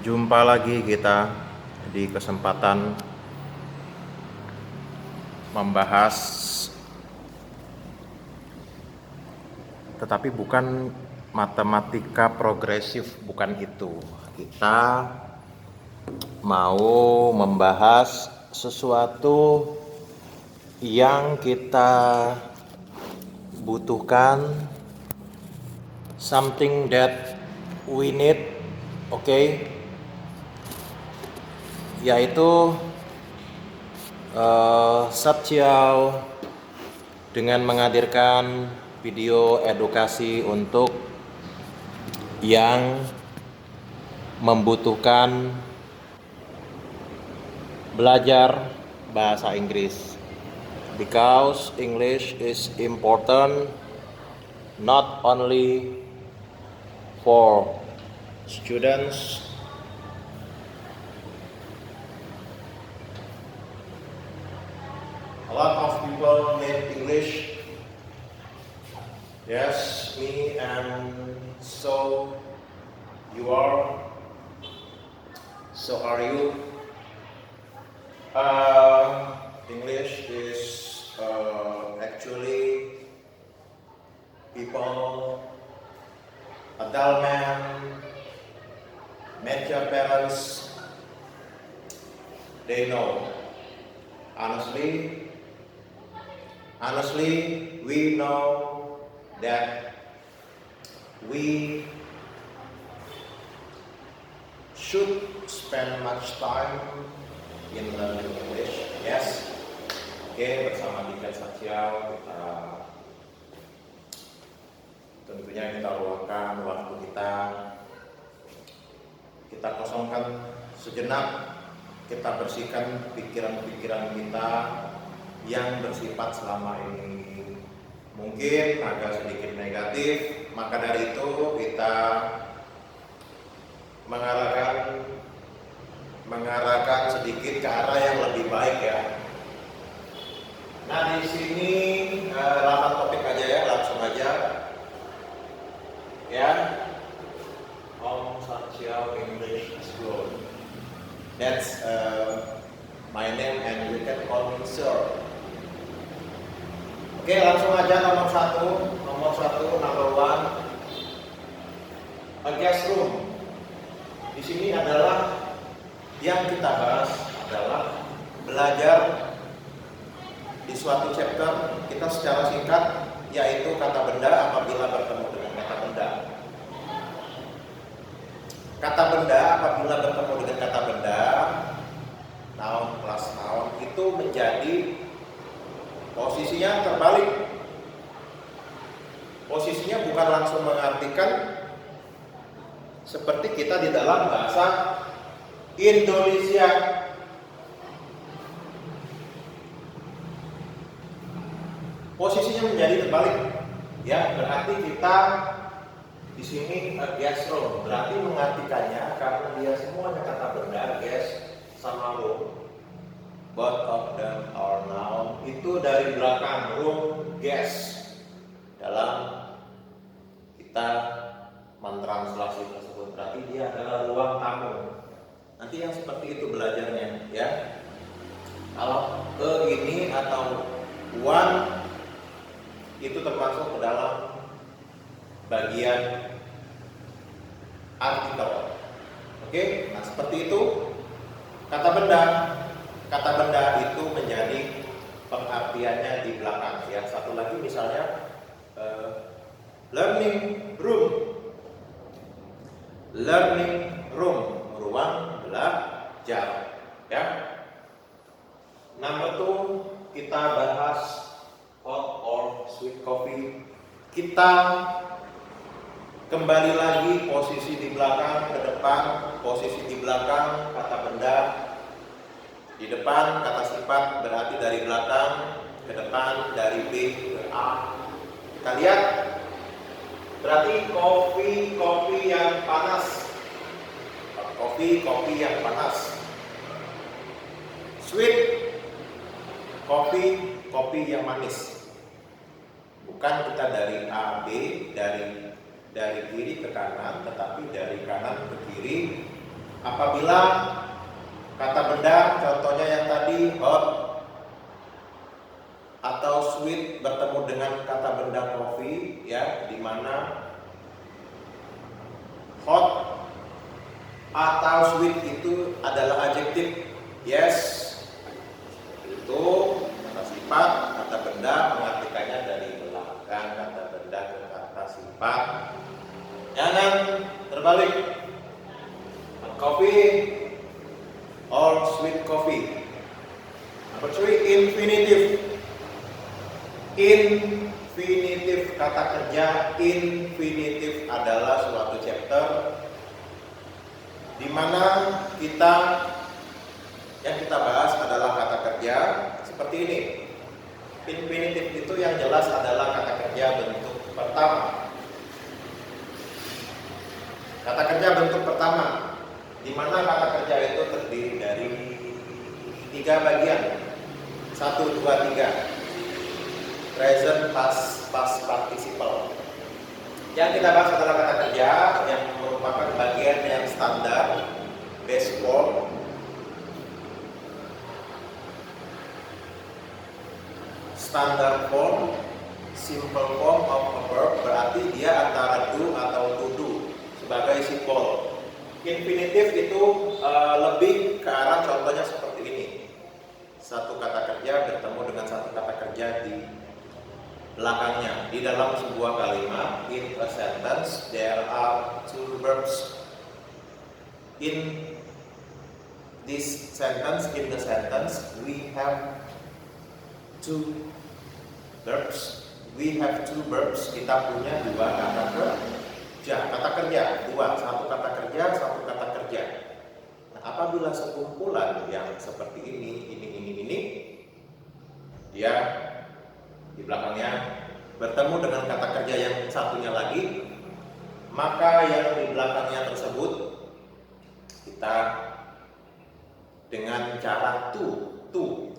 Jumpa lagi kita di kesempatan membahas, tetapi bukan matematika progresif, bukan itu. Kita mau membahas sesuatu yang kita butuhkan, something that we need, yaitu Satyau dengan menghadirkan video edukasi untuk yang membutuhkan belajar bahasa Inggris, because English is important not only for students a lot of people need English. Yes, me, and so you are. So are you. English is actually people, adult men, mature parents, they know. Honestly, we know that we should spend much time in learning English. Yes. Bersama Dikan Satyau tentunya kita luangkan waktu kita kosongkan sejenak, kita bersihkan pikiran-pikiran kita yang bersifat selama ini mungkin agak sedikit negatif. Maka dari itu kita mengarahkan sedikit ke arah yang lebih baik ya. Nah, di sini lama topik aja ya, langsung aja ya. Om Satyau English School. That's my name and you can call me sir. Langsung aja nomor satu, number one, a guest room. Di sini adalah yang kita bahas adalah belajar di suatu chapter kita secara singkat, yaitu kata benda apabila bertemu dengan kata benda. Kata benda apabila bertemu dengan kata benda, noun plus noun, itu menjadi posisinya terbalik. Posisinya bukan langsung mengartikan seperti kita di dalam bahasa Indonesia. Posisinya menjadi terbalik. Ya, berarti kita di sini guest room, berarti mengartikannya karena dia semuanya kata benda, guest sama room. Both of them are noun. Itu dari belakang, room, guest. Dalam kita mentranslasi tersebut, berarti dia adalah ruang tamu. Nanti yang seperti itu belajarnya, ya. Kalau ini atau one itu termasuk ke dalam bagian artikel. Nah seperti itu kata benda. Kata benda itu menjadi pengartiannya di belakang. Yang satu lagi misalnya learning room. Learning room, ruang belajar. Ya. Number 2, kita bahas hot or sweet coffee. Kita kembali lagi posisi di belakang ke depan, posisi di belakang kata benda. Di depan kata sifat, berarti dari belakang ke depan, dari B ke A. Kita lihat, berarti kopi yang panas. Kopi yang panas. Sweet, kopi yang manis. Bukan kita dari A, B, dari kiri ke kanan, tetapi dari kanan ke kiri, Apabila kata benda, contohnya yang tadi hot atau sweet bertemu dengan kata benda coffee, ya, di mana hot atau sweet itu adalah adjektif. Yes, itu kata sifat, kata benda mengartikannya dari belakang kata benda ke kata sifat. Jangan terbalik. Coffee or sweet coffee. Number 3, infinitive. Infinitive, kata kerja infinitive adalah suatu chapter di mana yang kita bahas adalah kata kerja seperti ini. Infinitive itu yang jelas adalah kata kerja bentuk pertama. Kata kerja bentuk pertama, di mana kata kerja itu terdiri dari 3 bagian. 1, 2, 3. Present, past participle. Yang kita bahas adalah kata kerja yang merupakan bagian yang standar, base form, standard form, simple form of a verb, berarti dia antara do atau to do sebagai simbol. Infinitive itu lebih ke arah contohnya seperti ini. Satu kata kerja bertemu dengan satu kata kerja di belakangnya. Di dalam sebuah kalimat, in a sentence there are 2 verbs. In the sentence we have 2 verbs. Kita punya 2 kata kerja. Kata kerja 2, 1 kata kerja, 1 kata kerja. Nah, apabila sekumpulan yang seperti ini, dia di belakangnya bertemu dengan kata kerja yang satunya lagi, maka yang di belakangnya tersebut kita dengan cara to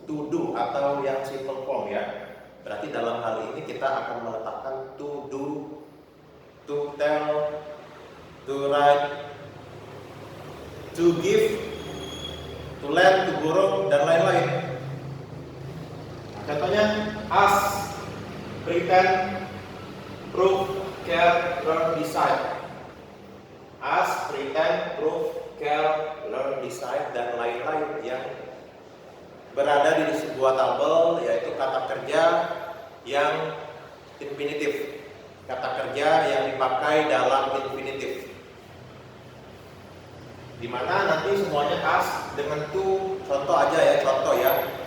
do atau yang simple form, ya. Berarti dalam hal ini kita akan meletakkan to do, to tell, to write, to give, to lend, to borrow, dan lain-lain. Contohnya ask, pretend, prove, care, learn, decide. Ask, pretend, prove, care, learn, decide, dan lain-lain yang berada di sebuah tabel, yaitu kata kerja yang infinitif, kata kerja yang dipakai dalam infinitif, dimana nanti semuanya ask dengan to. Contoh aja ya,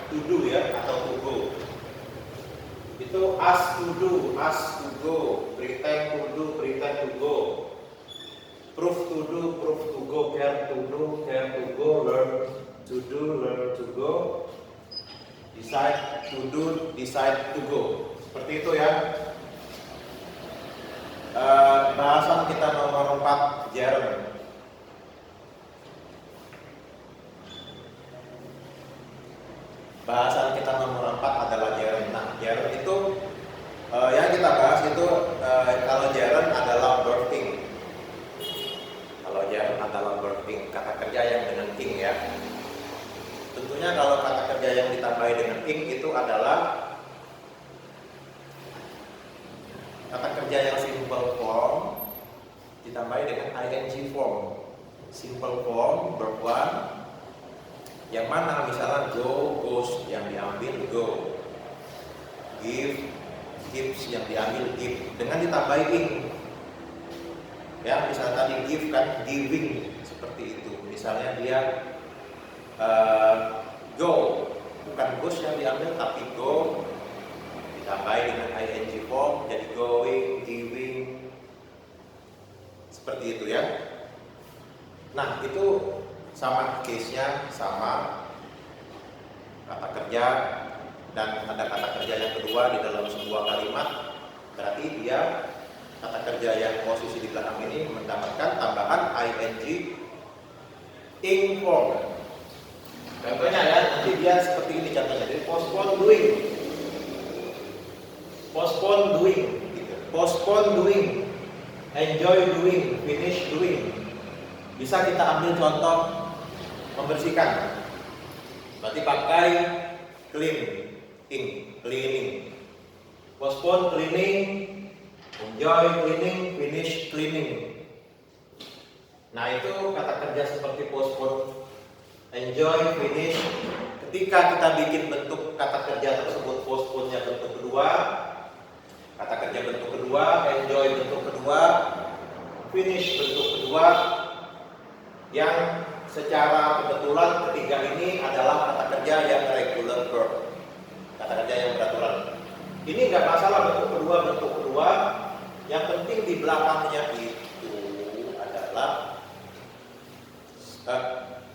to do ya, atau to go. Itu ask to do, ask to go, pretend to do, pretend to go, prove to do, prove to go, care to do, care to go, learn to do, learn to go, decide to do, decide to go. Seperti itu ya. Bahasan kita nomor 4, gerund. Bahasan kita nomor 4 adalah gerund. Nah, gerund itu yang kita bahas itu kalau gerund adalah verbing. Kalau gerund adalah verbing, kata kerja yang dengan ing, ya. Tentunya kalau kata kerja yang ditambahi dengan ing itu adalah kata kerja yang simple form ditambahi dengan ing form. Simple form verb 1, yang mana misalnya go, goes, yang diambil go, give, gives, yang diambil give, dengan ditambahi ing. Ya, misalnya tadi give kan giving, seperti itu. Misalnya dia go, bukan goes yang diambil tapi go, ditambahi dengan ing form jadi going, giving, seperti itu ya. Nah, itu sama case-nya, sama kata kerja, dan ada kata kerja yang kedua di dalam sebuah kalimat, berarti dia kata kerja yang posisi di belakang ini mendapatkan tambahan ing form. Contohnya ya, nanti dia seperti ini contohnya. Jadi postpone doing, postpone doing, enjoy doing, finish doing. Bisa kita ambil contoh membersihkan. Berarti pakai cleaning. Postpone cleaning, enjoy cleaning, finish cleaning. Nah, itu kata kerja seperti postpone, enjoy, finish. Ketika kita bikin bentuk kata kerja tersebut, postpone-nya bentuk kedua, kata kerja bentuk kedua, enjoy bentuk kedua, finish bentuk kedua, yang secara kebetulan ketiga ini adalah kata kerja yang regular verb, kata kerja yang beraturan. Ini nggak masalah bentuk kedua, yang penting di belakangnya itu adalah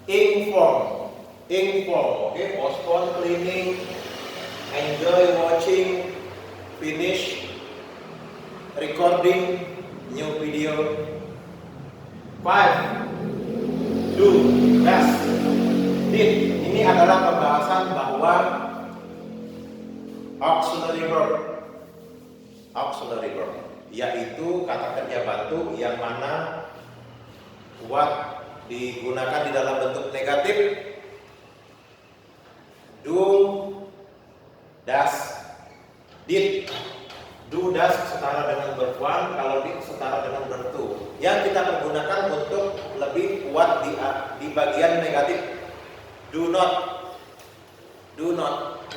inform, oke, postpone cleaning, enjoy watching, finish recording new video. 5. Do, does, did. Ini adalah pembahasan bahwa auxiliary verb, yaitu kata kerja bantu yang mana kuat digunakan di dalam bentuk negatif. Do, does, did. Do, does setara dengan verb 1, kalau did setara dengan verb 2. Yang kita pergunakan untuk lebih kuat di bagian negatif. Do not,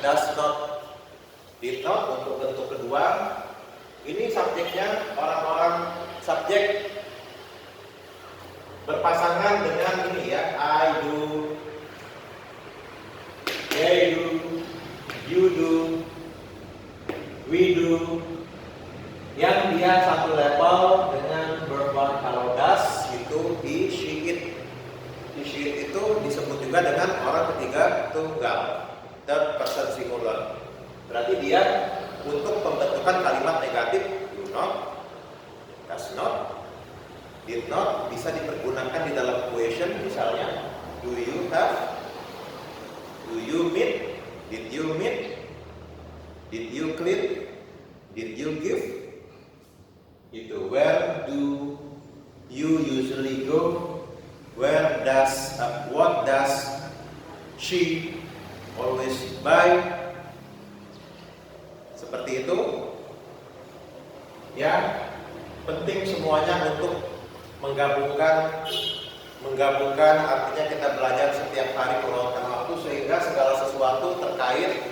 does not, did not untuk bentuk kedua. Ini subjeknya orang-orang subjek berpasangan dengan ini ya, I do, they do, you do, we do, yang dia satu level dengan verb 1. Kalau does itu he, she, it. He, she, it itu disebut juga dengan orang ketiga tunggal, third person singular. Berarti dia untuk pembentukan kalimat negatif do not, does not, did not bisa dipergunakan di dalam question, misalnya do you have, do you meet, did you meet, did you clean, did you give. Itu where do you usually go, where does, what does she always buy. Seperti itu ya, penting semuanya untuk menggabungkan artinya kita belajar setiap hari meluangkan waktu sehingga segala sesuatu terkait,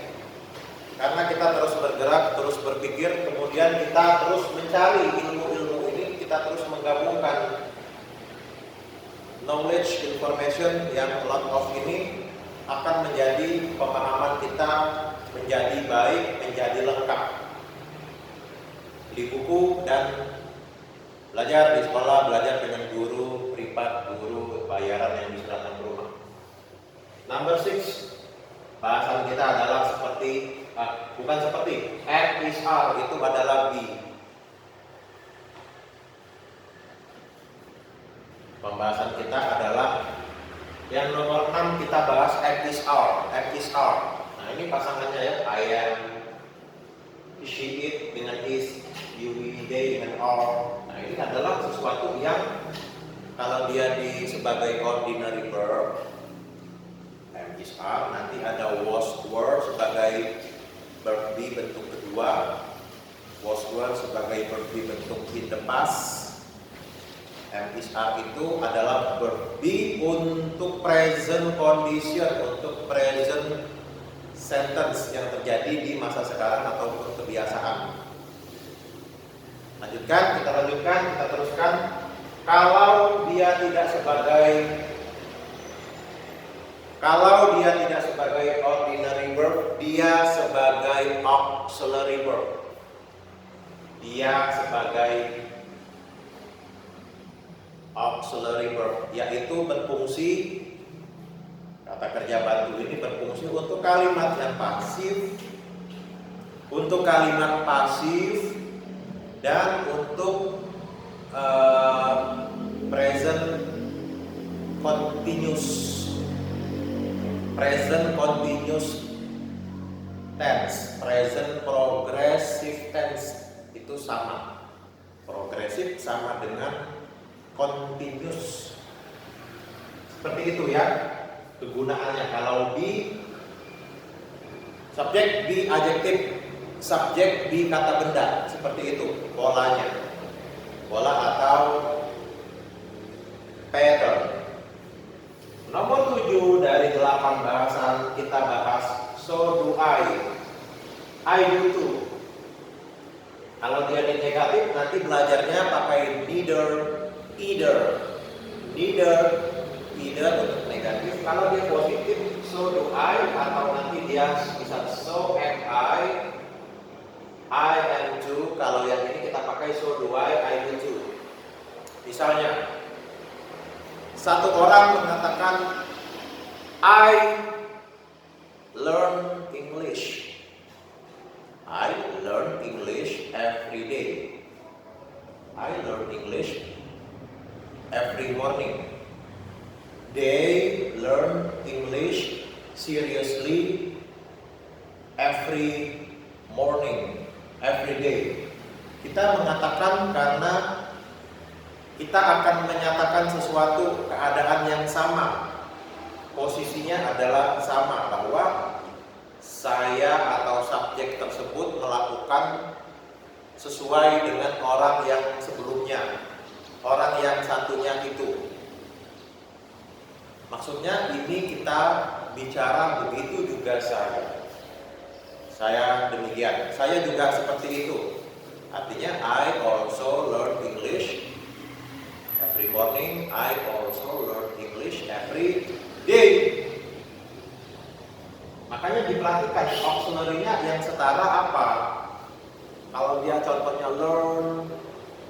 karena kita terus bergerak, terus berpikir, kemudian kita terus mencari ilmu-ilmu ini, kita terus menggabungkan knowledge, information yang lot of ini akan menjadi pemahaman kita menjadi baik, menjadi lengkap di buku dan belajar di sekolah, belajar dengan guru, privat, guru, bayaran yang diserahkan ke rumah. Number 6, bahasan kita adalah F is R, itu adalah be. Pembahasan kita adalah yang nomor 6, kita bahas F is R. Nah, ini pasangannya ya, I am, she, it dengan is, you, we, they dengan are. Nah, ini adalah sesuatu yang kalau dia sebagai ordinary verb, am is are, nanti ada was were sebagai verb be bentuk kedua, was were sebagai verb be bentuk in the past. Am is are itu adalah verb be untuk present condition, untuk present sentence yang terjadi di masa sekarang ataupun kebiasaan. Kita teruskan. Kalau dia tidak sebagai ordinary verb, dia sebagai auxiliary verb. Yaitu berfungsi, kata kerja bantu ini berfungsi untuk kalimat yang pasif, dan untuk present continuous tense, present progressive tense itu sama. Progresif sama dengan continuous. Seperti itu ya kegunaannya. Kalau be subjek, be adjektif, subjek, be kata benda, seperti itu polanya. Pola atau pattern. Nomor 7 dari 8 bahasan kita bahas so do I do too. Kalau dia di negatif nanti belajarnya pakai neither, either untuk negatif. Kalau dia positif so do I, atau nanti dia bisa so am I am too. Kalau yang ini kita pakai so do I do too. Misalnya satu orang mengatakan I learn English. I learn English every day. I learn English every morning. They learn English seriously every morning, every day. Kita mengatakan karena kita akan menyatakan sesuatu keadaan yang sama. Posisinya adalah sama, bahwa saya atau subjek tersebut melakukan sesuai dengan orang yang sebelumnya, orang yang satunya itu. Maksudnya ini kita bicara begitu juga saya demikian, saya juga seperti itu. Artinya I also learn English every morning, I also learn English every day. Makanya diperhatikan auxiliary-nya yang setara apa. Kalau dia contohnya learn,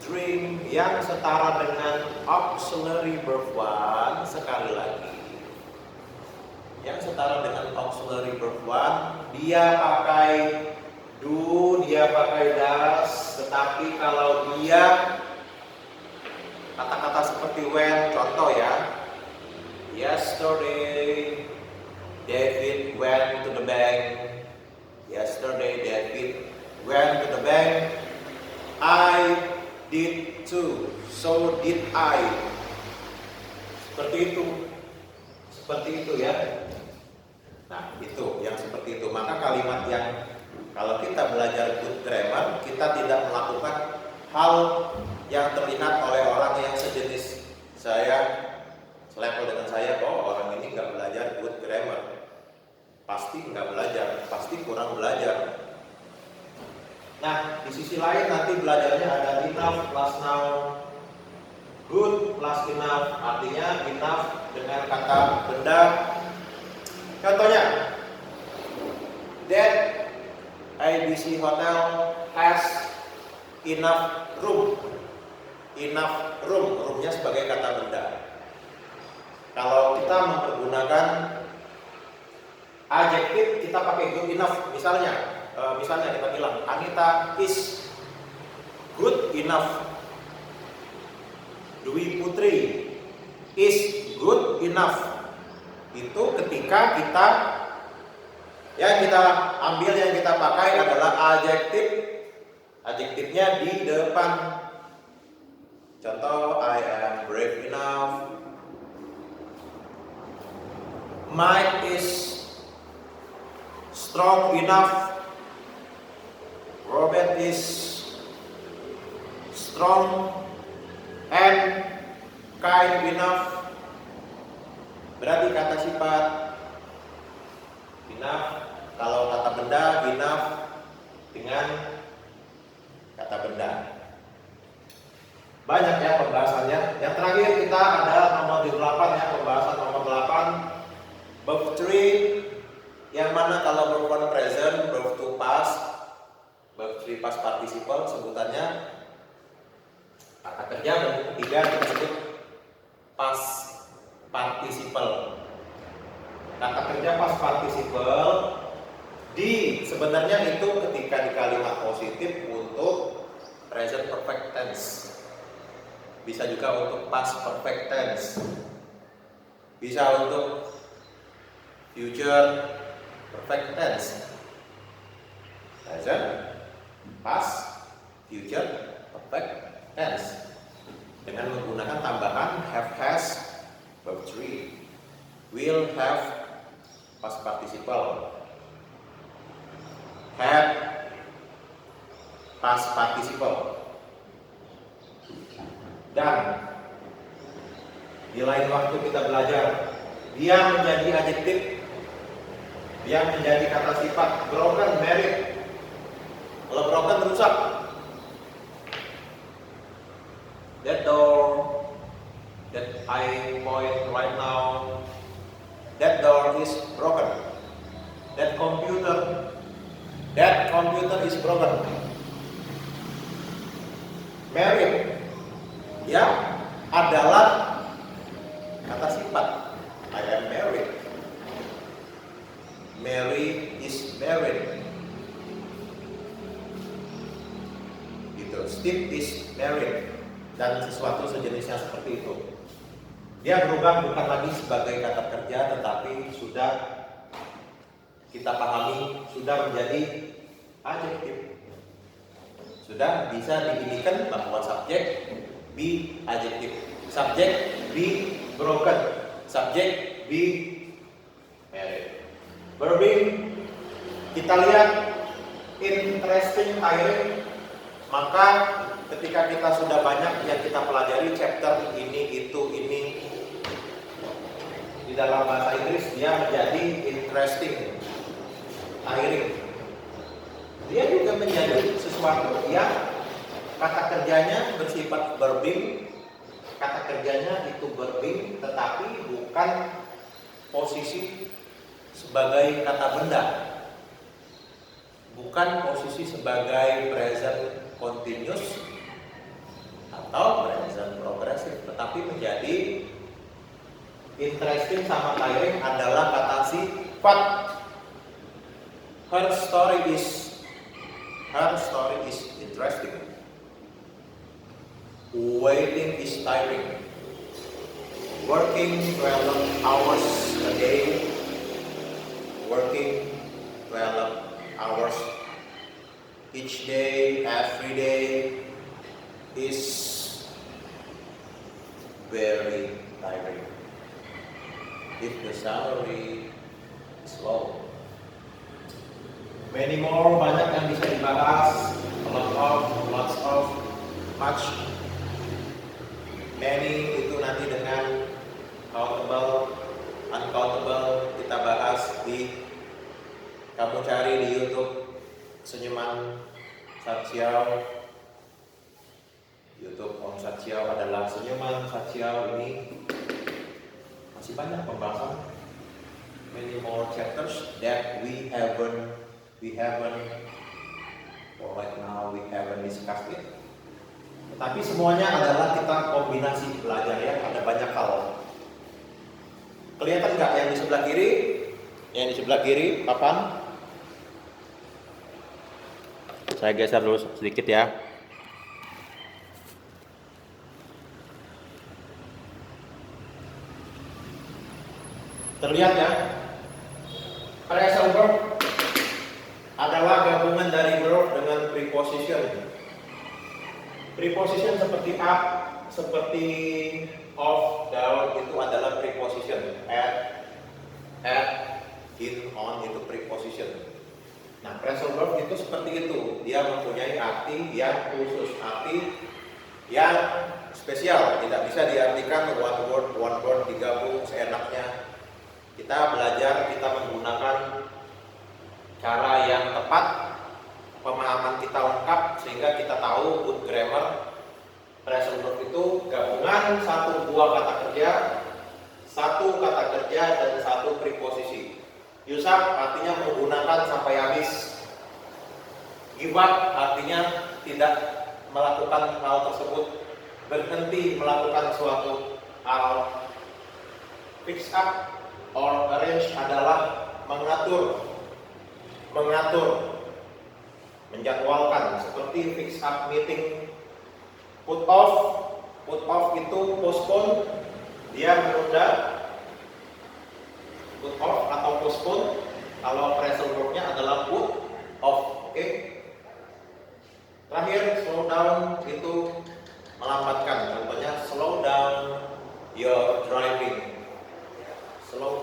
drink, yang setara dengan auxiliary verb 1, sekali lagi, yang setara dengan auxiliary verb 1, dia pakai do, dia pakai does. Tetapi kalau dia kata-kata seperti when, contoh ya, yesterday David went to the bank. Yesterday David went to the bank. I did too. So did I. Seperti itu ya. Nah, itu yang seperti itu. Maka kalimat yang kalau kita belajar good grammar, kita tidak melakukan hal yang terlihat oleh orang yang sejenis saya, selevel dengan saya, oh orang ini nggak belajar good grammar. Pasti nggak belajar, pasti kurang belajar. Nah, di sisi lain nanti belajarnya ada enough plus noun, good plus enough, artinya enough dengan kata benda. Contohnya, that ABC Hotel has enough room. Enough room, roomnya sebagai kata benda. Kalau kita mempergunakan adjektif, kita pakai good enough. Misalnya kita bilang Anita is good enough. Dwi Putri is good enough. Itu ketika kita ambil yang kita pakai adalah adjektif. Adjektifnya di depan. Contoh, I am brave enough. Mike is strong enough. Robert is strong and kind enough. Berarti kata sifat enough. Kalau kata benda enough dengan kata benda. Banyak ya pembahasannya. Yang terakhir kita ada nomor 8 ya, pembahasan nomor 8. Verb 3, yang mana kalau verb 1 present, verb 2 past, verb 3 past participle, sebutannya kata kerja. Bentuk ketiga disebut past participle. Kata kerja past participle sebenarnya itu ketika di kalimat positif untuk present perfect tense. Bisa juga untuk past perfect tense. Bisa untuk future perfect tense. Present, past, future perfect tense. Dengan menggunakan tambahan have, has, verb 3. will have past participle, had past participle, dan di lain waktu kita belajar dia menjadi adjektif, dia menjadi kata sifat. Broken, married. Kalau broken, rusak. That door that I point right now, that door is broken. That computer is broken. Married, ya, adalah kata sifat. I am married. Mary is married. Gitu. Steve is married. Dan sesuatu sejenisnya seperti itu. Dia berubah bukan lagi sebagai kata kerja, tetapi sudah kita pahami, sudah menjadi adjektif. Sudah bisa diinikan bahwa subjek be adjektif, subjek be broken, subjek be married. Verbing kita lihat interesting tiring. Maka ketika kita sudah banyak yang kita pelajari chapter ini itu ini di dalam bahasa Inggris, dia menjadi interesting tiring. Dia juga menjadi sesuatu yang kata kerjanya bersifat verbing. Kata kerjanya itu verbing, tetapi bukan posisi sebagai kata benda, bukan posisi sebagai present continuous atau present progressive, tetapi menjadi interesting sama tiring adalah kata sifat. Her story is interesting. Waiting is tiring. Working 12 hours a day. Working 12 hours each day, every day is very tiring. If the salary is low. Many more, banyak yang bisa dibahas. Lots of, much. Many itu nanti dengan countable, uncountable kita bahas kamu cari di YouTube senyuman Satsiao. YouTube Om Satsiao adalah senyuman Satsiao. Ini masih banyak pembahasan. Many more chapters that we haven't for right now we haven't discussed it. Tetapi semuanya adalah kita kombinasi belajar ya, ada banyak hal. Kelihatan nggak yang di sebelah kiri? Yang di sebelah kiri papan. Saya geser dulu sedikit ya. Terlihat ya? Phrasal verb adalah gabungan dari verb dengan preposition. Preposition seperti up, seperti of, down itu adalah preposition. At, in, on itu preposition. Nah, phrasal verb itu seperti itu. Dia mempunyai arti yang khusus, arti yang spesial. Tidak bisa diartikan one word digabung seenaknya. Kita belajar, kita menggunakan cara yang tepat, pemahaman kita lengkap sehingga kita tahu good grammar. Phrasal verb itu gabungan satu buah kata kerja, satu kata kerja dan satu preposisi. Use up artinya menggunakan sampai habis. Give up artinya tidak melakukan hal tersebut, berhenti melakukan suatu hal. Fix up or arrange adalah mengatur, menjadwalkan, seperti fix up meeting. Put off itu postpone, dia menunda. Put off atau postpone, kalau phrasal verbnya adalah put off. Oke. Terakhir, slow down itu melambatkan. Contohnya slow down your driving. Slow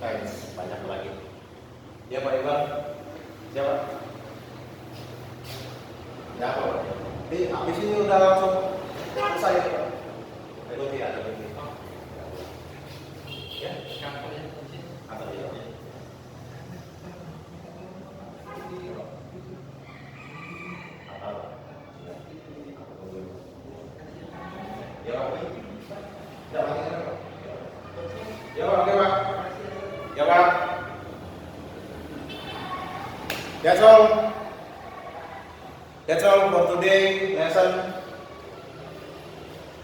Thanks, banyak lagi. Ya Pak Iwan, siapa? Ya Pak. Habis ini udah langsung selesai ya Pak. Itu dia ada lagi. Ya, atau dia. Ya Pak. Ya Pak. Ya Pak, oke Pak. Ya Pak. That's all. That's all for today lesson.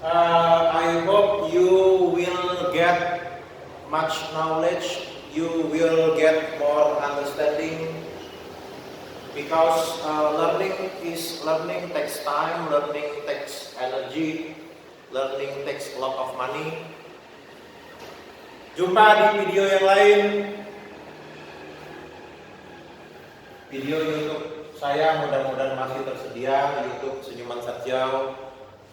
I hope you will get much knowledge. You will get more understanding because learning takes time, learning takes energy, learning takes a lot of money. Jumpa di video yang lain. Video YouTube saya mudah-mudahan masih tersedia. YouTube Senyuman Satjau,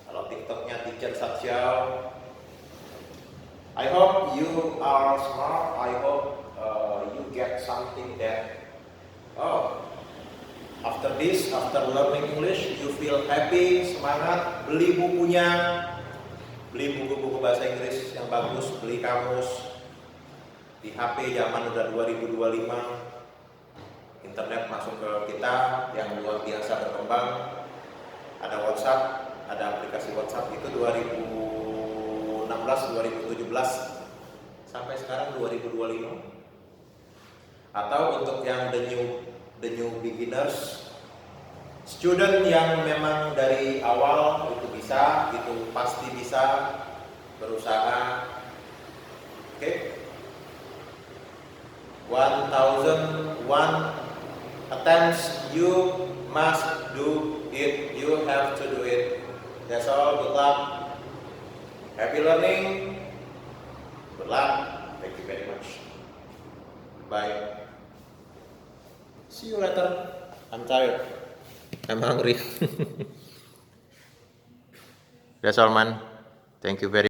kalau TikToknya Teacher Satjau. I hope you are smart. I hope you get something that after learning English you feel happy, semangat. Beli bukunya, beli buku-buku bahasa Inggris yang bagus, beli kamus. Di HP zaman udah 2025. Internet masuk ke kita yang luar biasa berkembang. Ada WhatsApp, ada aplikasi WhatsApp itu 2016, 2017 sampai sekarang 2025. Atau untuk yang the new beginners, student yang memang dari awal itu bisa, itu pasti bisa berusaha. Oke. 1001 attempts, you must do it. You have to do it. That's all. Good luck. Happy learning. Good luck. Thank you very much. Bye. See you later. I'm tired. I'm hungry. That's all, man. Thank you very much.